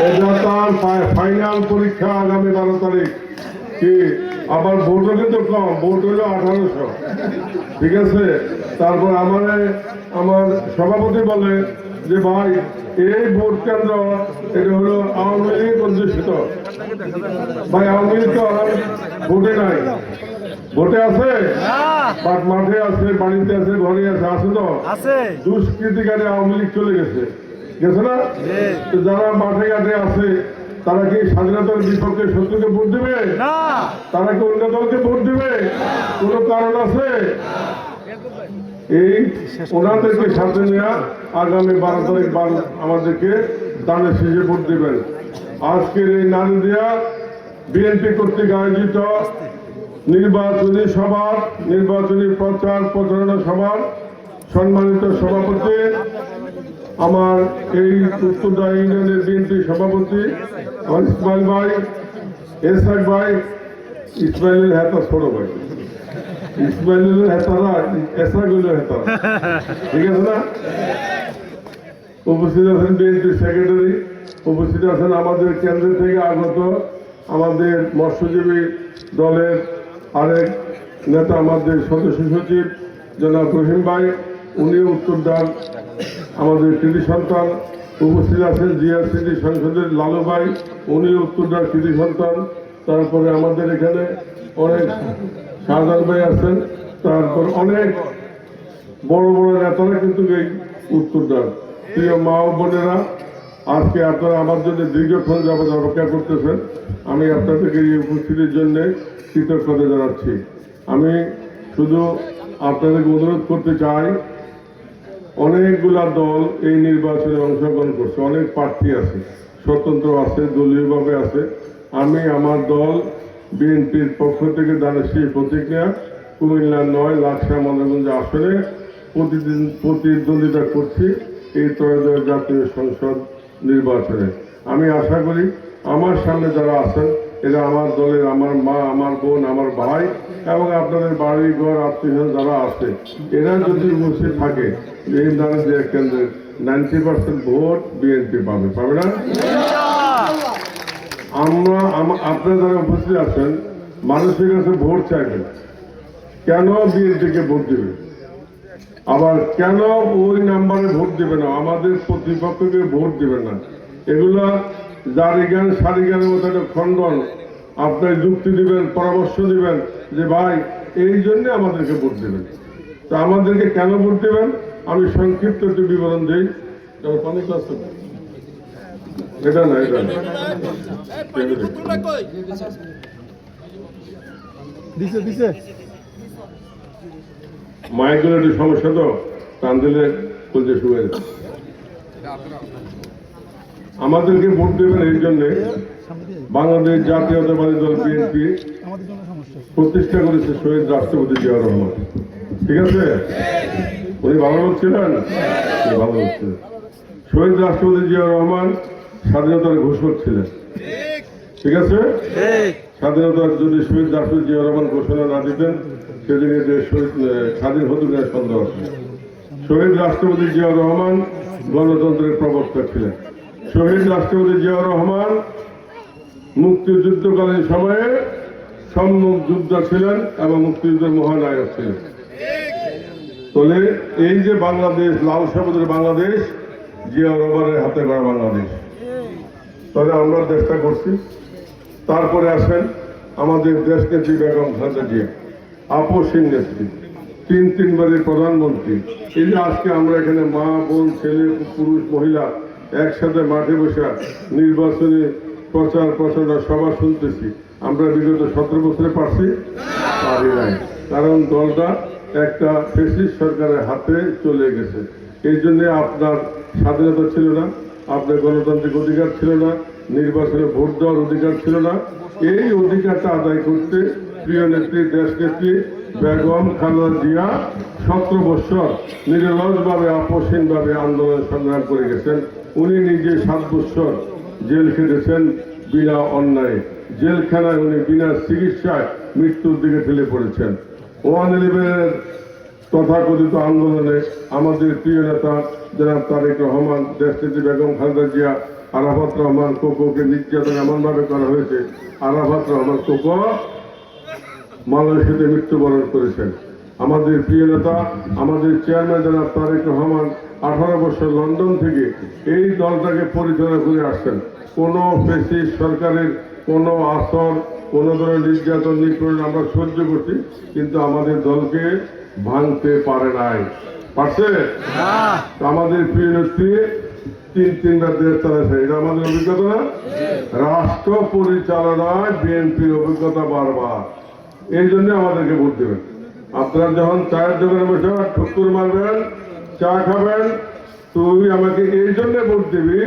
এটা তার ফাইনাল পরীক্ষা আগামী 12 তারিখ। কি আবার ভোটও কিন্তু কম, ভোট হলো 1800, ঠিক আছে। তারপর আমার সভাপতি বলে যে ভাই এই ভোট কেন্দ্র এটা হলো আওয়ামী লীগ অধ্যুষিত। ভাই আওয়ামী লীগ তো ভোটে নাই, ভোটে আছে বাট মাঠে আছে, বাড়িতে আছে, ঘরে আছে, আছে তো দুষ্কৃতিকারী আওয়ামী লীগ চলে গেছে না। তো যারা মাঠে ঘাটে আছে তারা কি স্বাধীনতার বিপক্ষে শত্রুকে ভোট দেবে? তারা কি অন্য দলকে ভোট দেবে? কোনো কারণ আছে? এই ওনাদেরকে সাথে নেওয়া আগামী 12 তারিখ আমাদেরকে দানের শেষে ভোট দেবেন। আজকের এই নারীদিয়া বিএনপি কর্তৃক আয়োজিত নির্বাচনী সভার, নির্বাচনী প্রচার প্রচারণা সভার সম্মানিত সভাপতি, আমার এই উত্তরদা ইউনিয়নের বিএনপি সভাপতি ইসমাইল ভাই, এসআক ভাই, ইসমাইলের হেতা ছোট ভাই, ইসমাইলের হেতারা এসআকগুলোর হেতারা, ঠিক আছে না। উপস্থিত আছেন বিএনপি সেক্রেটারি, উপস্থিত আছেন আমাদের কেন্দ্র থেকে আগত আমাদের মৎস্যজীবী দলের আরেক নেতা, আমাদের সদস্য সচিব জনাব রহিম ভাই, উনিও উত্তরদার আমাদের কৃতি সন্তান। উপস্থিত আছেন জিআরসিটি সংসদের লালু ভাই, উনিও উত্তরদার কৃতি সন্তান। তারপরে আমাদের এখানে অনেক শাহজাহান ভাই আছেন, তারপর অনেক বড় বড় নেতারা কিন্তু এই উত্তরদার। প্রিয় মা ও বোনেরা, আজকে আপনারা আমার জন্য দীর্ঘক্ষণ যাবত অপেক্ষা করতেছেন। আমি আপনাদেরকে এই উপস্থিতির জন্য কৃতজ্ঞতা জানাচ্ছি। আমি শুধু আপনাদেরকে অনুরোধ করতে চাই, অনেকগুলা দল এই নির্বাচনে অংশগ্রহণ করছে, অনেক প্রার্থী আছে, স্বতন্ত্র আছে, দলীয়ভাবে আছে। আমি আমার দল বিএনপির পক্ষ থেকে দানের সেই প্রতিজ্ঞা কুমিল্লা 9 লাকসা মনোরঞ্জ আসনে প্রতিদ্বন্দ্বিতা করছি এই ত্রয়োদশ জাতীয় সংসদ নির্বাচনে। আমি আশা করি আমার সামনে যারা আছেন এরা আমার দলের, আমার মা, আমার বোন, আমার ভাই এবং আপনাদের বাড়ি ঘর আত্মীয় যারা আছে, এরা যদি উপস্থিত থাকে এই দানের কেন্দ্রের 90% ভোট বিএনপি পাবে, পাবে না? আপনারা যারা উপস্থিত আছেন মানুষের কাছে ভোট চাইবেন, কেন বিএনপিকে ভোট দেবে, আবার কেন ওই নাম্বারে ভোট দেবে না, আমাদের প্রতিপক্ষকে ভোট দেবে না। এগুলা জারিগান সারিগানের মতো একটা খণ্ডন। আপনার যুক্তি দিবেন, পরামর্শ দিবেন যে ভাই এই জন্য আমাদেরকে ভোট দেবেন। তা আমাদেরকে কেন ভোট দেবেন আমি সংক্ষিপ্ত একটু বিবরণ দিই। এটা না, এটা মাইকের একটু সমস্যা তো টান দিলে বলতে শুরু হয়ে যাবে। আমাদেরকে ভোট দেবেন এই জন্যে, বাংলাদেশ জাতীয়তাবাদী দল বিএনপি প্রতিষ্ঠা করেছে শহীদ রাষ্ট্রপতি জিয়াউর রহমান, ঠিক আছে। উনি ভালো লোক ছিলেন, ভালো লোক ছিলেন। শহীদ রাষ্ট্রপতি জিয়াউর রহমান স্বাধীনতার ঘোষক ছিলেন, ঠিক আছে। স্বাধীনতার যদি শহীদ রাষ্ট্রপতি জিয়াউর রহমান ঘোষণা না দিতেন সেদিন যে স্বাধীন হতো না সন্দেহ আছে। শহীদ রাষ্ট্রপতি জিয়াউর রহমান গণতন্ত্রের প্রবক্তা ছিলেন। শহীদ রাষ্ট্রপতি জিয়াউর রহমান মুক্তিযুদ্ধকালীন সময়ে সম্মুখ যোদ্ধা ছিলেন এবং মুক্তিযুদ্ধের মহানায়ক ছিলেন। তাহলে এই যে বাংলাদেশ, লাল সবুজের বাংলাদেশ, জিয়াউর রহমানের হাতে গড়া বাংলাদেশ, তাহলে আমরা চেষ্টা করছি। তারপরে আসেন আমাদের দেশ নেত্রী বেগম খালেদা জিয়া, আপসহীন নেত্রী, তিনবারের প্রধানমন্ত্রী। এই যে আজকে আমরা এখানে মা, বোন, ছেলে, পুরুষ, মহিলা একসাথে মাঠে বসে নির্বাচনী প্রচার প্রচারণা সভা শুনতেছি, আমরা বিগত 17 বছরে পারছি নাই, কারণ দলটা একটা ফ্যাসিস্ট সরকারের হাতে চলে গেছে। এই জন্যে আপনার স্বাধীনতা ছিল না, আপনার গণতান্ত্রিক অধিকার ছিল না, নির্বাচনে ভোট দেওয়ার অধিকার ছিল না। এই অধিকারটা আদায় করতে প্রিয় নেত্রী, দেশ নেত্রী বেগম খালেদা জিয়া 17 বছর নিরলসভাবে, আপসহীনভাবে আন্দোলন সংগ্রাম করে গেছেন। উনি নিজে 7 বছর জেল খেটেছেন বিনা অন্যায়। জেলখানায় উনি বিনা চিকিৎসায় মৃত্যুর দিকে ঠেলে পড়েছেন। 111 তথাকথিত আন্দোলনে আমাদের প্রিয় নেতা জনাব তারেক রহমান, দেশনেত্রী বেগম খালেদা জিয়া আরাফাত রহমান কোকোকে নির্যাতন এমনভাবে করা হয়েছে, আরাফাত রহমান কোকো মালয়েশিয়াতে মৃত্যুবরণ করেছেন। আমাদের প্রিয় নেতা, আমাদের চেয়ারম্যান জনাব তারেক রহমান 18 বছর লন্ডন থেকে এই দলটাকে পরিচালনা করে আসছেন। কোনো ফ্যাসিস্ট সরকারের কোনো আসর, কোনো ধরনের নির্যাতন নিপীড়ন আমরা সহ্য করছি, কিন্তু আমাদের দলকে ভাঙতে পারে নাই। পারছে? আমাদের প্রিয় নেত্রী তিনবার দেশ চালাইছে, এটা আমাদের অভিজ্ঞতা না? রাষ্ট্র পরিচালনায় বিএনপির অভিজ্ঞতা বারবার। এই জন্য আমাদেরকে ভোট দেবেন। আপনারা যখন চায়ের দোকানে বসে ঠুকুর মারবেন, চা খাবেন, তুই আমাকে এই জন্য ভোট দিবি,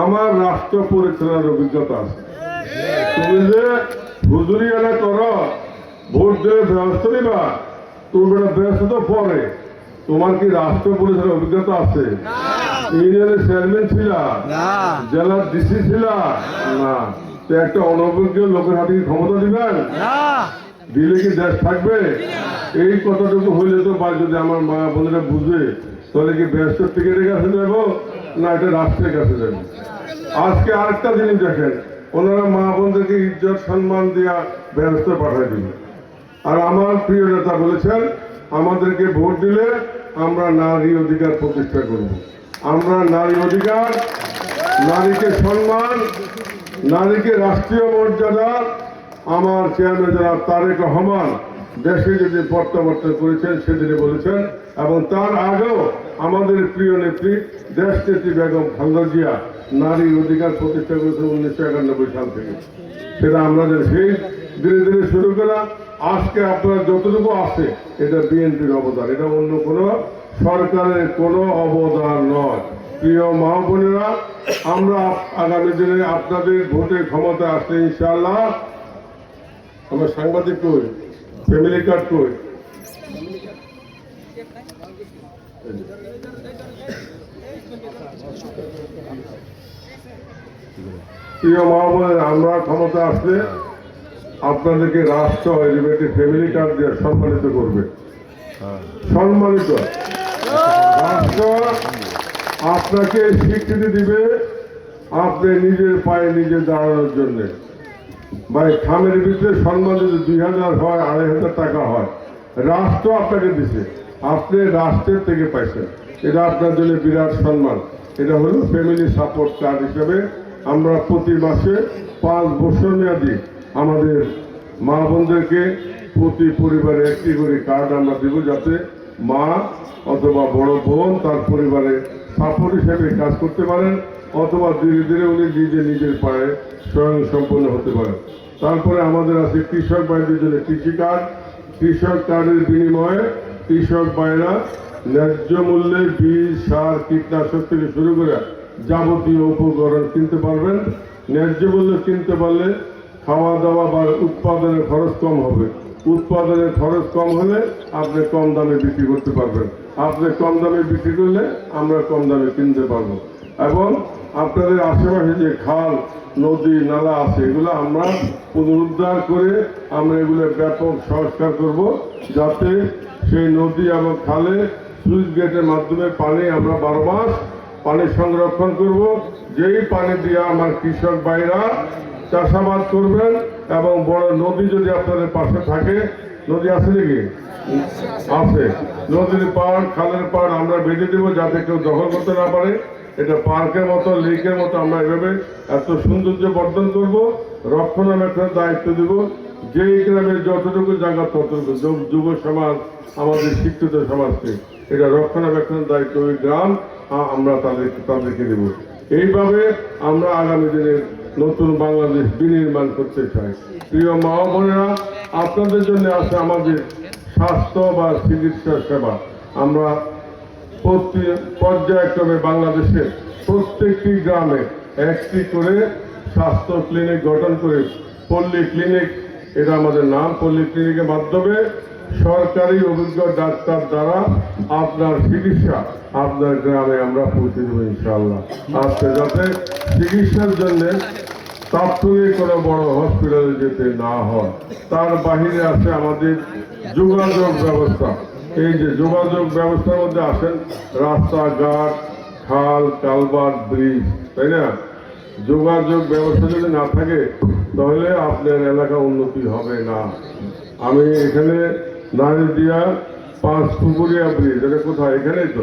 আমার রাষ্ট্র পরিচালনার অভিজ্ঞতা আছে। তুমি যে হুজুরি এলা করো, ভোট দেবে ব্যবস্থা নিবা, তুমি ব্যবস্থা তো পরে, তোমার কি রাষ্ট্র পরিচালনার অভিজ্ঞতা আছে? ইউনিয়নের চেয়ারম্যান ছিল, জেলার ডিসি ছিল না, তো একটা অনভিজ্ঞ লোকের হাতে কি ক্ষমতা দিবেন? দিলে কি দেশ থাকবে? এই কথাটুকু হইলে তো বা যদি আমার মা বোনেরা বুঝে, তাহলে কি ব্যস্ত টিকিটের কাছে যাবো না এটা রাষ্ট্রের কাছে যাবো? আজকে আরেকটা জিনিস দেখেন, ওনারা মা বোনদেরকে ইজ্জত সম্মান দেওয়া ব্যবস্থা পাঠাই দিল। আর আমার প্রিয় নেতা বলেছেন, আমাদেরকে ভোট দিলে আমরা নারী অধিকার প্রতিষ্ঠা করব। আমরা নারী অধিকার, নারীকে সম্মান, নারীকে রাষ্ট্রীয় মর্যাদা আমার চেয়ারম্যান জনাব তারেক রহমান দেশে যদি প্রত্যাবর্তন করেছেন সেদিনে বলেছেন, এবং তার আগেও আমাদের প্রিয় নেত্রী দেশ নেত্রী বেগম খালেদা জিয়া নারীর অধিকার প্রতিষ্ঠা করেছেন 1991 সাল থেকে। সেটা আমাদের সেই ধীরে ধীরে শুরু করা। আজকে আপনার যতটুকু আছে এটা বিএনপির অবদান, এটা অন্য কোনো সরকারের কোনো অবদান নয়। প্রিয় মা বোনেরা, আমরা আগামী দিনে আপনাদের ভোটের ক্ষমতা আসলে ইনশাআল্লাহ, আমার সাংবাদিক কই, ফ্যামিলি কার্ড কই, প্রিয় মা বোনেরা, আমরা ক্ষমতা আসলে আপনাদেরকে রাষ্ট্র এলিভেটেড ফ্যামিলি কার্ড দিয়ে সম্মানিত করবে। সম্মানিত রাষ্ট্র আপনাকে স্বীকৃতি দিবে আপনি নিজের পায়ে নিজে দাঁড়ানোর জন্য। ভাই, খামের ভিতরে সম্মান যদি 2000 হয়, 2500 টাকা হয়, রাষ্ট্র আপনাকে দিছে, আপনি রাষ্ট্রের থেকে পাইছেন, এটা আপনার জন্য বিরাট সম্মান। এটা হলো ফ্যামিলি সাপোর্ট কার্ড হিসেবে আমরা প্রতি মাসে 5 বছর মেয়াদি আমাদের মা বোনদেরকে প্রতি পরিবারে একটি করে কার্ড আমরা দেব, যাতে মা অথবা বড় বোন তার পরিবারে সাপোর্ট হিসেবে কাজ করতে পারেন, অথবা ধীরে ধীরে উনি নিজের পায়ে স্বয়ং সম্পন্ন হতে পারেন। তারপরে আমাদের আছে কৃষক ভাইদের জন্য কৃষি কার্ড। কৃষক কার্ডের বিনিময়ে কৃষক ভাইরা ন্যায্য মূল্যে বীজ, সার, কীটনাশক থেকে শুরু করে যাবতীয় উপকরণ কিনতে পারবেন। ন্যায্য মূল্যে কিনতে পারলে খাওয়া দাওয়া বা উৎপাদনের খরচ কম হবে। উৎপাদনের খরচ কম হলে আপনি কম দামে বিক্রি করতে পারবেন। আপনি কম দামে বিক্রি করলে আমরা কম দামে কিনতে পারবো। এবং আপনাদের আশেপাশে যে খাল, নদী, নালা আছে, এগুলো আমরা পুনরুদ্ধার করে আমরা এগুলো ব্যাপক সংস্কার করব, যাতে সেই নদী এবং খালে সুইচ গেটের মাধ্যমে পানি আমরা 12 মাস পানি সংরক্ষণ করব। যেই পানি দিয়ে আমার কৃষক ভাইরা চাষাবাদ করবেন। এবং বড় নদী যদি আপনাদের পাশে থাকে, নদী আছে নাকি? আছে। নদীর পাড়, খালের পাড় আমরা বেঁধে দেবো, যাতে কেউ দখল করতে না পারে। এটা পার্কের মতো, লেকের মতো আমরা এভাবে এত সৌন্দর্য বর্ধন করব, রক্ষণাবেক্ষণের দায়িত্ব দেব। যেই গ্রামে যতটুকু জায়গা ততটুকু, যুব সমাজ, আমাদের শিক্ষিত সমাজকে এটা রক্ষণাবেক্ষণের দায়িত্ব ওই গ্রাম আমরা তাদেরকে দেব। এইভাবে আমরা আগামী দিনে নতুন বাংলাদেশ বিনির্মাণ করতে চাই। প্রিয় মা বোনেরা, আপনাদের জন্য আছে আমাদের স্বাস্থ্য বা চিকিৎসা সেবা। আমরা প্রতি পর্যায়ক্রমে বাংলাদেশের প্রত্যেকটি গ্রামে একটি করে স্বাস্থ্য ক্লিনিক গঠন করে, পল্লী ক্লিনিক এটা আমাদের নাম, পল্লী ক্লিনিকের মাধ্যমে সরকারি অভিজ্ঞ ডাক্তার দ্বারা আপনার চিকিৎসা আপনার গ্রামে আমরা পৌঁছে দেবো ইনশাআল্লাহ। আজকে যাতে চিকিৎসার জন্য তাৎক্ষণিক কোনো বড় হসপিটালে যেতে না হয়, তার বাহিরে আছে আমাদের যোগাযোগ ব্যবস্থা। এই যে যোগাযোগ ব্যবস্থার মধ্যে আসেন রাস্তাঘাট, খাল, কালভার্ট, ব্রিজ, তাই না? যোগাযোগ ব্যবস্থা যদি না থাকে তাহলে আপনার এলাকা উন্নতি হবে না। আমি এখানে নারীদিয়া 5 পুকুরিয়া ব্রিজ, এটা কোথায়? এখানেই তো,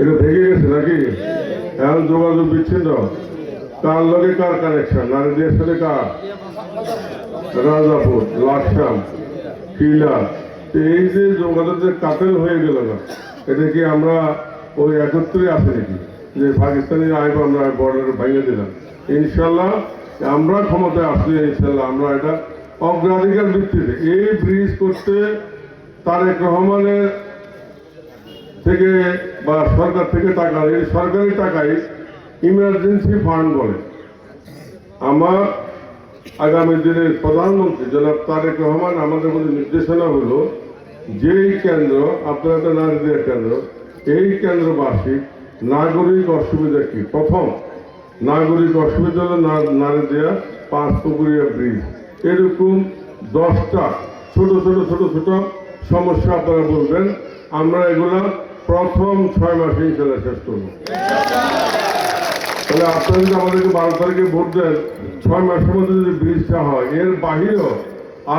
এটা ভেঙে গেছে নাকি? এখন যোগাযোগ বিচ্ছিন্ন। কার লগে কার কানেকশন? নারীদিয়ার সাথে কার? রাজাপুর, লাকসাম, কিলা। এই যে যোগাযোগের কাটেল হয়ে গেল না, এটা কি আমরা ওই একত্রে আছে নাকি যে পাকিস্তানি আইব আমরা বর্ডার ভেঙে দিলাম? ইনশাল্লাহ আমরা ক্ষমতায় আসলে ইনশাল্লাহ আমরা এটা অগ্রাধিকার ভিত্তিতে এই ব্রিজ করতে তারেক রহমানের থেকে বা সরকার থেকে টাকা, এই সরকারি টাকায় ইমার্জেন্সি ফান্ড বলে। আমার আগামী দিনের প্রধানমন্ত্রী জনাব তারেক রহমান আমাদের মধ্যে নির্দেশনা হলো যেই কেন্দ্র, আপনারা তো নারীদের কেন্দ্র, এই কেন্দ্রবাসী নাগরিক অসুবিধা কি? প্রথম নাগরিক অসুবিধা হলো নারীদিয়া 5 পুকুরিয়া ব্রিজ। এরকম 10টা ছোট ছোট ছোট ছোট সমস্যা আপনারা বলবেন, আমরা এগুলা প্রথম 6 মাসে ইনশাল্লাহ শেষ করবো। তাহলে আপনারা যদি আমাদেরকে 12 তারিখে ভোট দেন, 6 মাসের মধ্যে যদি ব্রিজটা হয়, এর বাহিরেও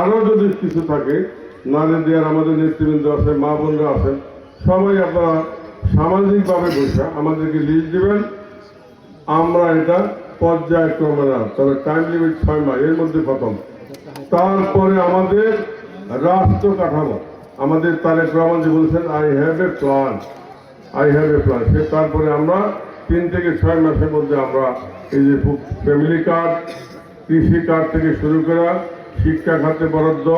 আরো যদি কিছু থাকে, নারীদিয়ার আমাদের নেতৃবৃন্দ আছে, মা বোনরা আছেন, সবাই আপনারা সামাজিকভাবে বসে আমাদেরকে লিস্ট দিবেন। আমরা এটা পর্যায়ক্রমে না, তবে টাইম লিমিট 6 মাস, এর মধ্যে খতম। তারপরে আমাদের রাষ্ট্র কাঠামো, আমাদের তারেক রহমান যে বলছেন আই হ্যাভ এ প্ল্যান, সে তারপরে আমরা 3 থেকে 6 মাসের মধ্যে আমরা এই যে ফ্যামিলি কার্ড, কৃষি কার্ড থেকে শুরু করা, শিক্ষা খাতে বরাদ্দ,